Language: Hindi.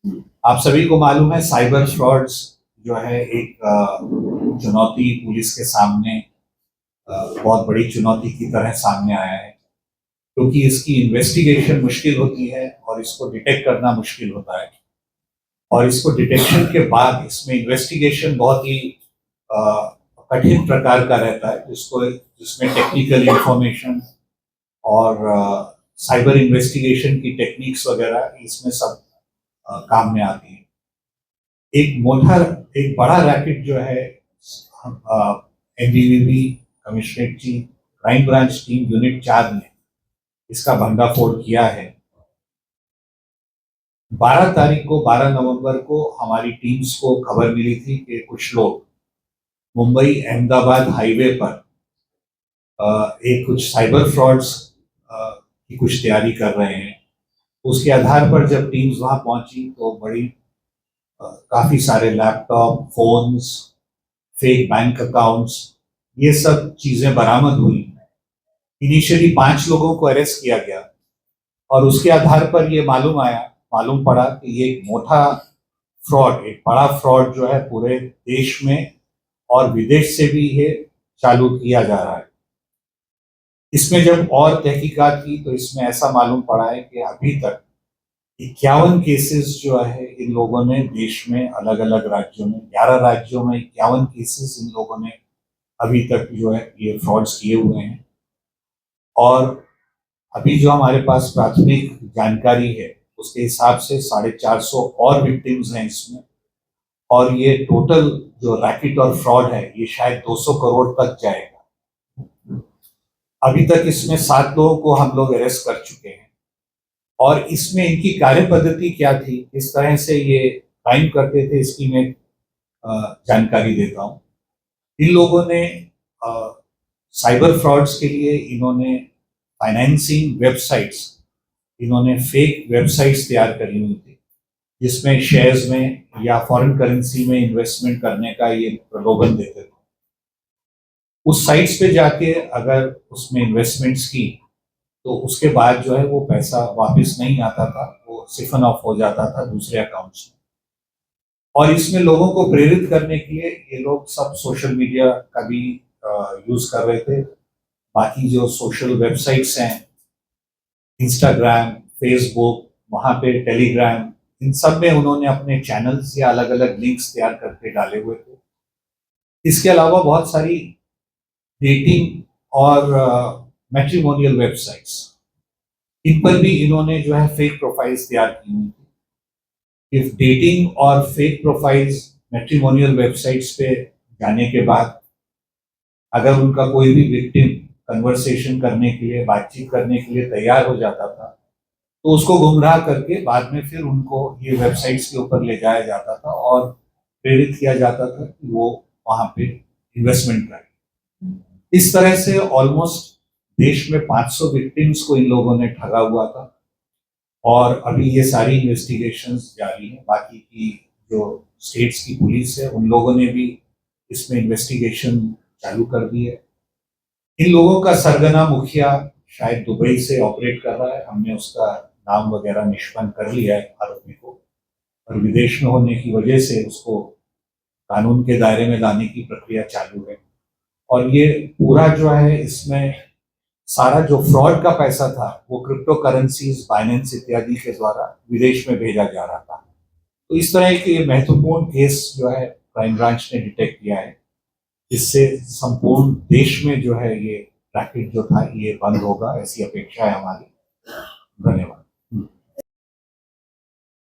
आप सभी को मालूम है साइबर फ्रॉड्स जो है एक चुनौती पुलिस के सामने बहुत बड़ी चुनौती की तरह सामने आया है, क्योंकि इसकी इन्वेस्टिगेशन मुश्किल होती है और इसको डिटेक्ट करना मुश्किल होता है। और इसको डिटेक्शन के बाद इसमें इन्वेस्टिगेशन बहुत ही कठिन प्रकार का रहता है, जिसमें टेक्निकल इंफॉर्मेशन और साइबर इन्वेस्टिगेशन की टेक्निक्स वगैरह इसमें सब काम में आती है। एक बड़ा रैकेट जो है एनडीवीबी कमिश्नरेट की क्राइम ब्रांच टीम यूनिट 4 ने इसका भंडाफोड़ किया है। 12 नवंबर को हमारी टीम्स को खबर मिली थी कि कुछ लोग मुंबई अहमदाबाद हाईवे पर एक कुछ साइबर फ्रॉड्स की कुछ तैयारी कर रहे हैं। उसके आधार पर जब टीम्स वहां पहुंची तो बड़ी काफी सारे laptop, phones, fake bank accounts, ये सब चीजें बरामद हुई। इनिशियली 5 लोगों को अरेस्ट किया गया और उसके आधार पर ये मालूम पड़ा कि ये एक मोटा फ्रॉड, एक बड़ा फ्रॉड जो है पूरे देश में और विदेश से भी ये चालू किया जा रहा है। इसमें जब और तहकीकात की तो इसमें ऐसा मालूम पड़ा है कि अभी तक 51 केसेस जो है इन लोगों ने देश में अलग अलग राज्यों में 11 राज्यों में 51 केसेस इन लोगों ने अभी तक जो है ये फ्रॉड्स किए हुए हैं। और अभी जो हमारे पास प्राथमिक जानकारी है उसके हिसाब से 450 और विक्टिम्स हैं इसमें, और ये टोटल जो रैकेट और फ्रॉड है ये शायद 200 करोड़ तक जाएगा। अभी तक इसमें 7 लोगों को हम लोग अरेस्ट कर चुके हैं। और इसमें इनकी कार्य पद्धति क्या थी, इस तरह से ये क्राइम करते थे, इसकी मैं जानकारी देता हूँ। इन लोगों ने साइबर फ्रॉड्स के लिए इन्होंने फाइनेंसिंग वेबसाइट्स, इन्होंने फेक वेबसाइट्स तैयार करी हुई थी, जिसमें शेयर्स में या फॉरेन करेंसी में इन्वेस्टमेंट करने का ये प्रलोभन देते थे। उस साइट्स पे जाके अगर उसमें इन्वेस्टमेंट्स की तो उसके बाद जो है वो पैसा वापस नहीं आता था, वो सिफन ऑफ हो जाता था दूसरे अकाउंट्स में। और इसमें लोगों को प्रेरित करने के लिए ये लोग सब सोशल मीडिया का भी यूज कर रहे थे। बाकी जो सोशल वेबसाइट्स हैं, इंस्टाग्राम, फेसबुक, वहां पे टेलीग्राम, इन सब में उन्होंने अपने चैनल्स या अलग अलग लिंक्स तैयार करके डाले हुए थे। इसके अलावा बहुत सारी डेटिंग और मैट्रिमोनियल वेबसाइट्स, इन पर भी इन्होंने जो है फेक प्रोफाइल्स तैयार की हुई थी। इफ डेटिंग और फेक प्रोफाइल्स मैट्रिमोनियल वेबसाइट्स पे जाने के बाद अगर उनका कोई भी विक्टिम कन्वर्सेशन करने के लिए, बातचीत करने के लिए तैयार हो जाता था तो उसको गुमराह करके बाद में फिर उनको ये वेबसाइट्स के ऊपर ले जाया जाता था और प्रेरित किया जाता था कि वो वहां पे इन्वेस्टमेंट करें। इस तरह से ऑलमोस्ट देश में 500 विक्टिम्स को इन लोगों ने ठगा हुआ था और अभी ये सारी इन्वेस्टिगेशंस जारी है। बाकी की जो स्टेट्स की पुलिस है उन लोगों ने भी इसमें इन्वेस्टिगेशन चालू कर दी है। इन लोगों का सरगना मुखिया शायद दुबई से ऑपरेट कर रहा है, हमने उसका नाम वगैरह निष्पन्न कर लिया है आरोपी को, और विदेश में होने की वजह से उसको कानून के दायरे में लाने की प्रक्रिया चालू है। और ये पूरा जो है इसमें सारा जो फ्रॉड का पैसा था वो क्रिप्टो करेंसीज, बाइनेंस इत्यादि के द्वारा विदेश में भेजा जा रहा था। तो इस तरह के महत्वपूर्ण केस जो है क्राइम ब्रांच ने डिटेक्ट किया है, जिससे संपूर्ण देश में जो है ये रैकेट जो था ये बंद होगा, ऐसी अपेक्षा है हमारी।